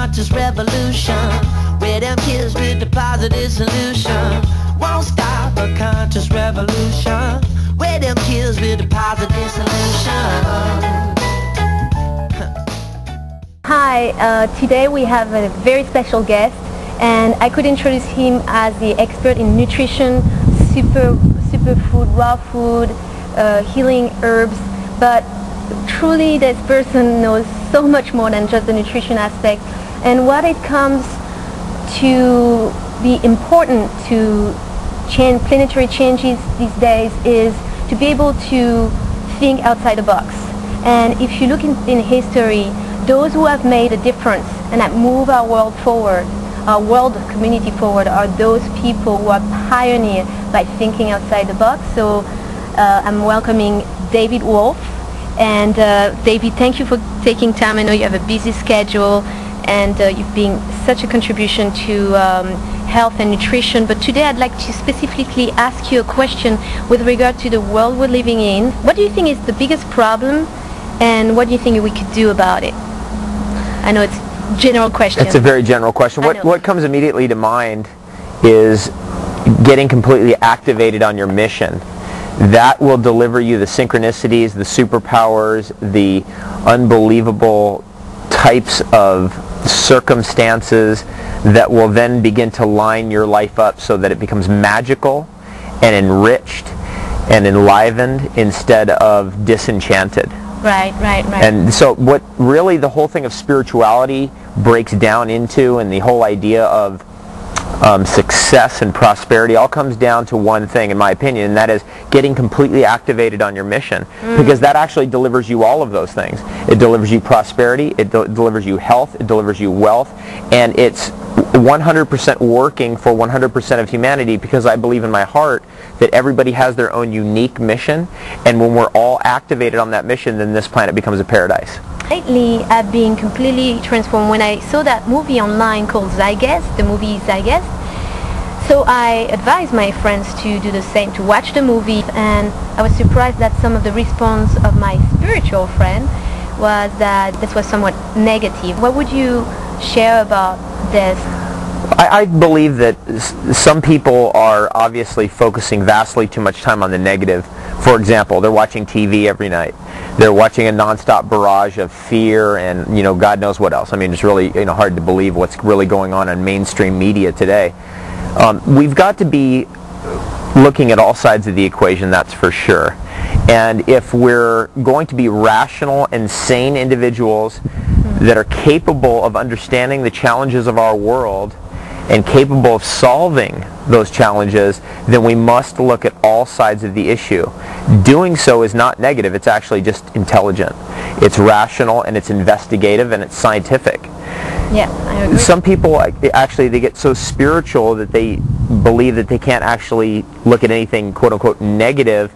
conscious revolution, where them kids with the positive solution. Won't stop a conscious revolution, where them kids with the positive solution. Hi, today we have a very special guest, and I could introduce him as the expert in nutrition, superfood, raw food, healing herbs, but truly this person knows so much more than just the nutrition aspect. And what it comes to be important to planetary changes these days is to be able to think outside the box. And if you look in history, those who have made a difference and that move our world forward, our world community forward, are those people who are pioneered by thinking outside the box. So I'm welcoming David Wolfe. And David, thank you for taking time. I know you have a busy schedule, and you've been such a contribution to health and nutrition. But today I'd like to specifically ask you a question with regard to the world we're living in. What do you think is the biggest problem, and what do you think we could do about it? I know it's a general question. It's a very general question. What comes immediately to mind is getting completely activated on your mission. That will deliver you the synchronicities, the superpowers, the unbelievable types of circumstances that will then begin to line your life up so that it becomes magical and enriched and enlivened instead of disenchanted. Right. And so what really the whole thing of spirituality breaks down into, and the whole idea of success and prosperity, all comes down to one thing, in my opinion, and that is getting completely activated on your mission, because that actually delivers you all of those things. It delivers you prosperity, it delivers you health, it delivers you wealth, and it's 100% working for 100% of humanity, because I believe in my heart that everybody has their own unique mission, and when we're all activated on that mission, then this planet becomes a paradise. Lately, I've been completely transformed when I saw that movie online called Zyguest, the movie Zyguest. So I advised my friends to do the same, to watch the movie, and I was surprised that some of the response of my spiritual friend was that this was somewhat negative. What would you share about this? I believe that some people are obviously focusing vastly too much time on the negative. For example, they're watching TV every night. They're watching a nonstop barrage of fear and, God knows what else. I mean, it's really hard to believe what's really going on in mainstream media today. We've got to be looking at all sides of the equation, that's for sure. And if we're going to be rational and sane individuals that are capable of understanding the challenges of our world and capable of solving those challenges, then we must look at all sides of the issue. Doing so is not negative, it's actually just intelligent. It's rational, and it's investigative, and it's scientific. Yeah, I agree. Some people actually, they get so spiritual that they believe that they can't actually look at anything quote-unquote negative,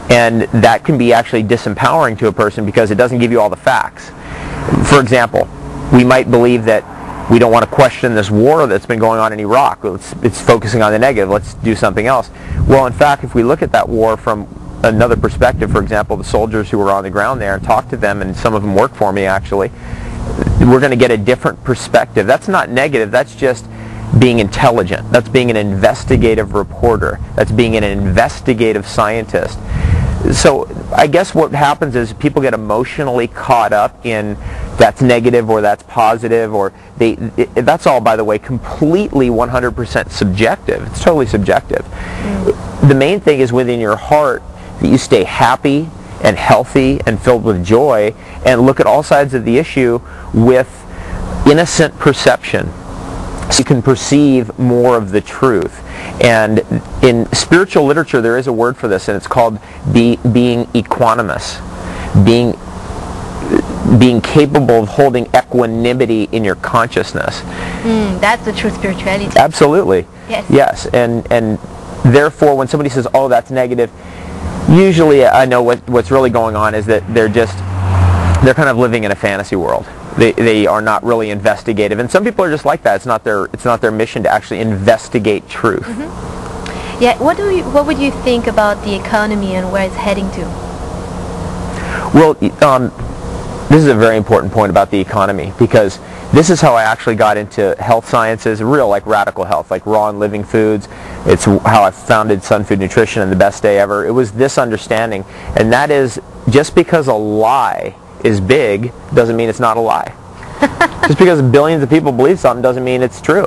and that can be actually disempowering to a person because it doesn't give you all the facts. For example, we might believe that we don't want to question this war that's been going on in Iraq. It's focusing on the negative. Let's do something else. Well, in fact, if we look at that war from another perspective, for example, the soldiers who were on the ground there, and talk to them, and some of them work for me actually, we're going to get a different perspective. That's not negative. That's just being intelligent. That's being an investigative reporter. That's being an investigative scientist. So I guess what happens is people get emotionally caught up in that's negative or that's positive, or that's all, by the way, completely 100% subjective. It's totally subjective. The main thing is within your heart that you stay happy and healthy and filled with joy, and look at all sides of the issue with innocent perception, so you can perceive more of the truth. And in spiritual literature there is a word for this, and it's called being equanimous, being capable of holding equanimity in your consciousness. That's the true spirituality. Absolutely. Yes. And therefore when somebody says, oh, that's negative, usually I know what's really going on is that they're kind of living in a fantasy world. They are not really investigative, and some people are just like that. It's not their mission to actually investigate truth. Yeah. What would you think about the economy and where it's heading to? Well, this is a very important point about the economy, because this is how I actually got into health sciences, real like radical health, like raw and living foods. It's how I founded Sun Food Nutrition and The Best Day Ever. It was this understanding, and that is, just because a lie is big doesn't mean it's not a lie. Just because billions of people believe something doesn't mean it's true.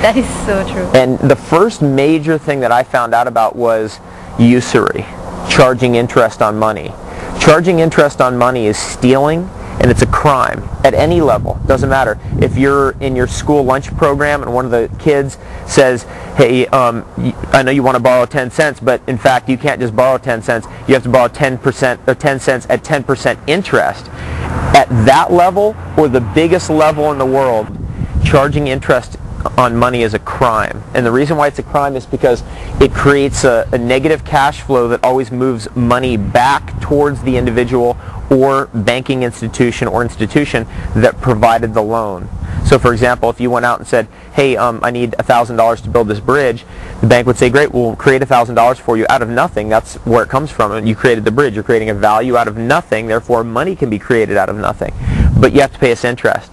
That is so true. And the first major thing that I found out about was usury, charging interest on money. Charging interest on money is stealing, and it's a crime at any level. Doesn't matter. If you're in your school lunch program and one of the kids says, hey, I know you want to borrow 10 cents, but in fact you can't just borrow 10 cents. You have to borrow 10% or 10 cents at 10% interest. At that level, or the biggest level in the world, charging interest on money is a crime. And the reason why it's a crime is because it creates a negative cash flow that always moves money back towards the individual or banking institution or institution that provided the loan. So for example, if you went out and said, hey, I need $1,000 to build this bridge, the bank would say, great, we'll create $1,000 for you out of nothing. That's where it comes from. And you created the bridge. You're creating a value out of nothing. Therefore, money can be created out of nothing. But you have to pay us interest.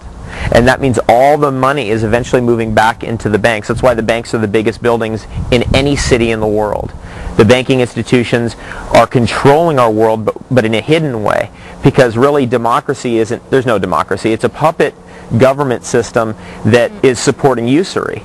And that means all the money is eventually moving back into the banks. That's why the banks are the biggest buildings in any city in the world. The banking institutions are controlling our world, but in a hidden way. Because really democracy isn't, there's no democracy. It's a puppet government system that is supporting usury.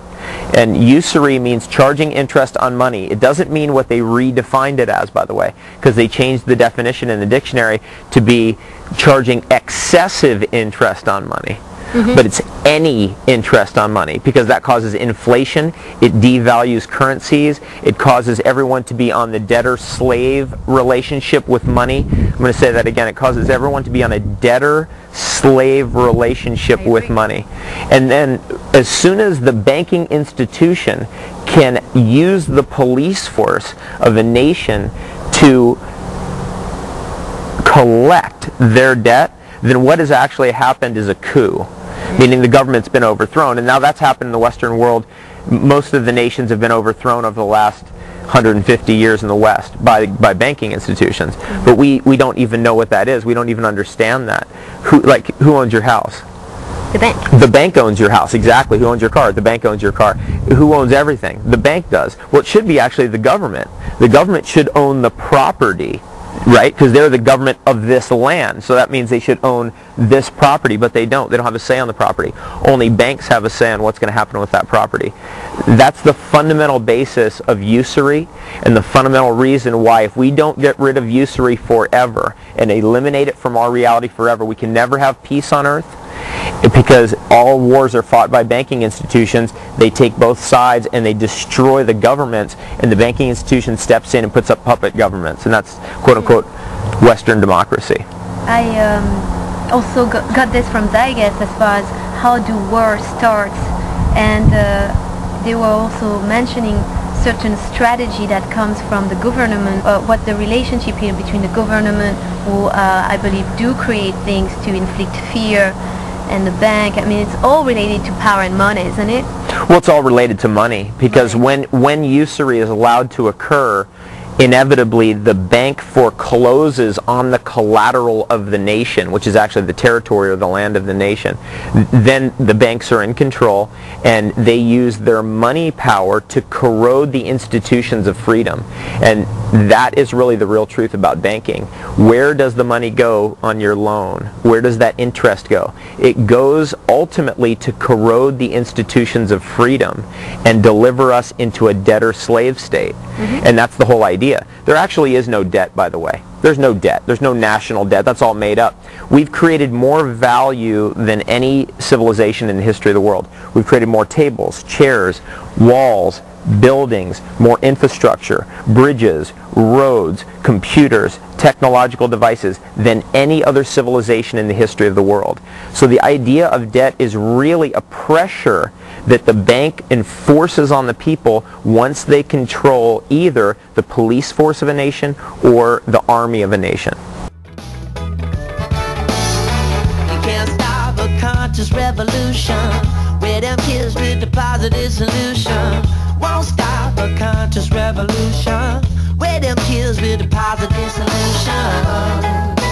And usury means charging interest on money. It doesn't mean what they redefined it as, by the way, because they changed the definition in the dictionary to be charging excessive interest on money. But it's any interest on money, because that causes inflation, it devalues currencies, it causes everyone to be on the debtor-slave relationship with money. I'm going to say that again. It causes everyone to be on a debtor-slave relationship with money. And then as soon as the banking institution can use the police force of a nation to collect their debt, then what has actually happened is a coup. Meaning the government's been overthrown. And now that's happened in the Western world. Most of the nations have been overthrown over the last 150 years in the West by banking institutions. But we don't even know what that is. We don't even understand that. Who owns your house? The bank. The bank owns your house, exactly. Who owns your car? The bank owns your car. Who owns everything? The bank does. Well, it should be actually the government. The government should own the property, right? Because they're the government of this land. So that means they should own this property, but they don't. They don't have a say on the property. Only banks have a say on what's going to happen with that property. That's the fundamental basis of usury, and the fundamental reason why if we don't get rid of usury forever and eliminate it from our reality forever, we can never have peace on earth. Because all wars are fought by banking institutions. They take both sides and they destroy the governments, and the banking institution steps in and puts up puppet governments, and that's quote-unquote Western democracy. I also got this from Zygas as far as how do wars start, and they were also mentioning certain strategy that comes from the government, what the relationship here between the government, who I believe do create things to inflict fear, and the bank. I mean, it's all related to power and money, isn't it? Well, it's all related to money, because when usury is allowed to occur, inevitably the bank forecloses on the collateral of the nation, which is actually the territory or the land of the nation. Then the banks are in control, and they use their money power to corrode the institutions of freedom. And that is really the real truth about banking. Where does the money go on your loan? Where does that interest go? It goes ultimately to corrode the institutions of freedom and deliver us into a debtor-slave state. And that's the whole idea. There actually is no debt, by the way. There's no debt. There's no national debt. That's all made up. We've created more value than any civilization in the history of the world. We've created more tables, chairs, walls, buildings, more infrastructure, bridges, roads, computers, technological devices than any other civilization in the history of the world. So the idea of debt is really a pressure that the bank enforces on the people once they control either the police force of a nation or the army of a nation. You can't stop a conscious revolution where them kids with the positive solution. Won't stop a conscious revolution where them kids with the positive solution.